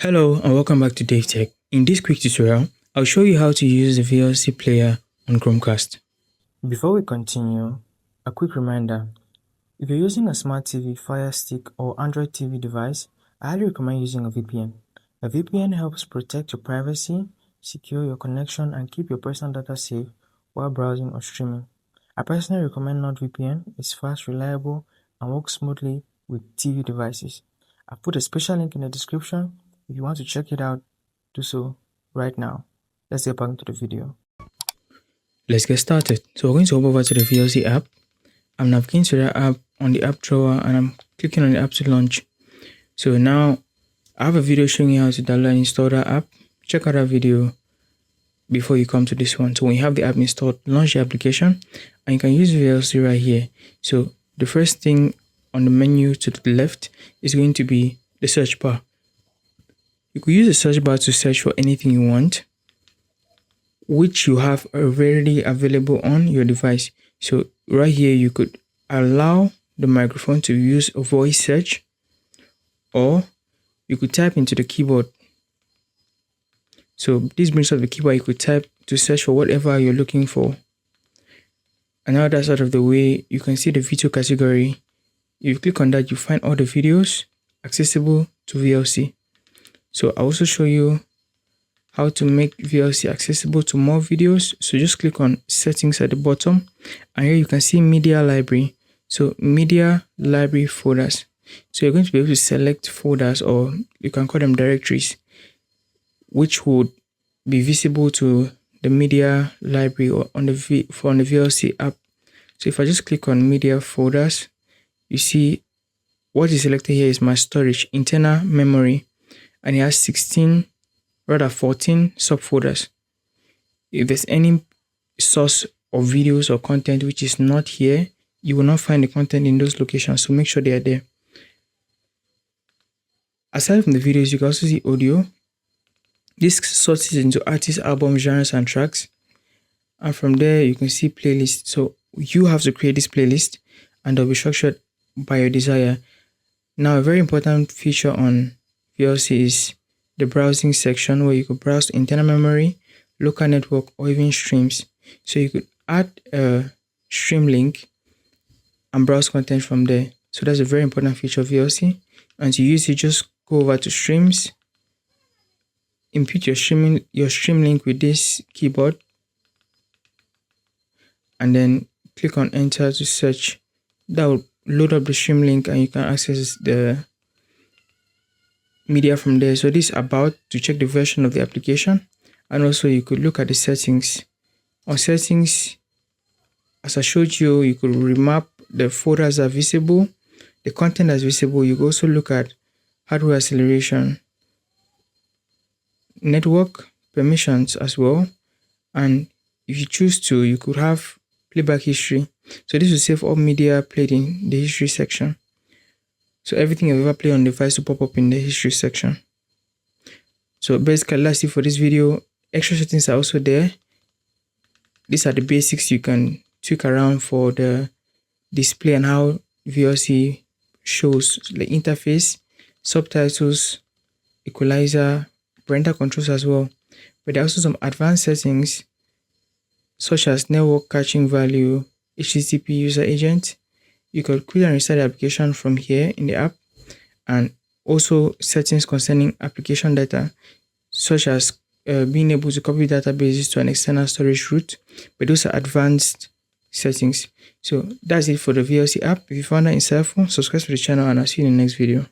Hello and welcome back to DaveTech. In this quick tutorial, I'll show you how to use the VLC Player on Chromecast. Before we continue, a quick reminder. If you're using a smart TV, Fire Stick or Android TV device, I highly recommend using a VPN. A VPN helps protect your privacy, secure your connection, and keep your personal data safe while browsing or streaming. I personally recommend NordVPN. It's fast, reliable, and works smoothly with TV devices. I've put a special link in the description. If you want to check it out, do so right now. Let's get back into the video. Let's get started. So we're going to hop over to the VLC app. I'm navigating to the app on the app drawer and I'm clicking on the app to launch. So now I have a video showing you how to download and install that app. Check out that video before you come to this one. So when you have the app installed, launch the application and you can use VLC right here. So the first thing on the menu to the left is going to be the search bar. You could use the search bar to search for anything you want, which you have already available on your device. So right here, you could allow the microphone to use a voice search, or you could type into the keyboard. So this brings up the keyboard. You could type to search for whatever you're looking for. And now that's out of the way, you can see the video category. If you click on that, you find all the videos accessible to VLC. So I'll also show you how to make VLC accessible to more videos. So just click on settings at the bottom and here you can see media library. So media library folders. So you're going to be able to select folders, or you can call them directories, which would be visible to the media library or on the VLC app. So if I just click on media folders, you see what is selected here is my storage, internal memory. And it has 14 subfolders. If there's any source of videos or content which is not here, you will not find the content in those locations, so make sure they are there. Aside from the videos, you can also see audio. This sorts into artists, albums, genres, and tracks. And from there, you can see playlists. So you have to create this playlist and they'll be structured by your desire. Now, a very important feature on VLC is the browsing section, where you could browse internal memory, local network, or even streams. So you could add a stream link and browse content from there. So that's a very important feature of VLC. And to use it, just go over to streams, input your stream link with this keyboard, and then click on enter to search. That will load up the stream link and you can access the media from there. So this is about to check the version of the application, and also you could look at the settings. On settings, as I showed you, you could remap the folders that are visible, the content that's visible. You could also look at hardware acceleration, network permissions as well, and if you choose to, you could have playback history. So this will save all media played in the history section. So everything you've ever played on the device will pop up in the history section. So basically, that's it for this video. Extra settings are also there. These are the basics you can tweak around for the display and how VLC shows, the interface, subtitles, equalizer, parental controls as well. But there are also some advanced settings such as network caching value, HTTP user agent. You could create and restart the application from here in the app, and also settings concerning application data, such as being able to copy databases to an external storage route. But those are advanced settings. So that's it for the VLC app. If you found that insightful, subscribe to the channel and I'll see you in the next video.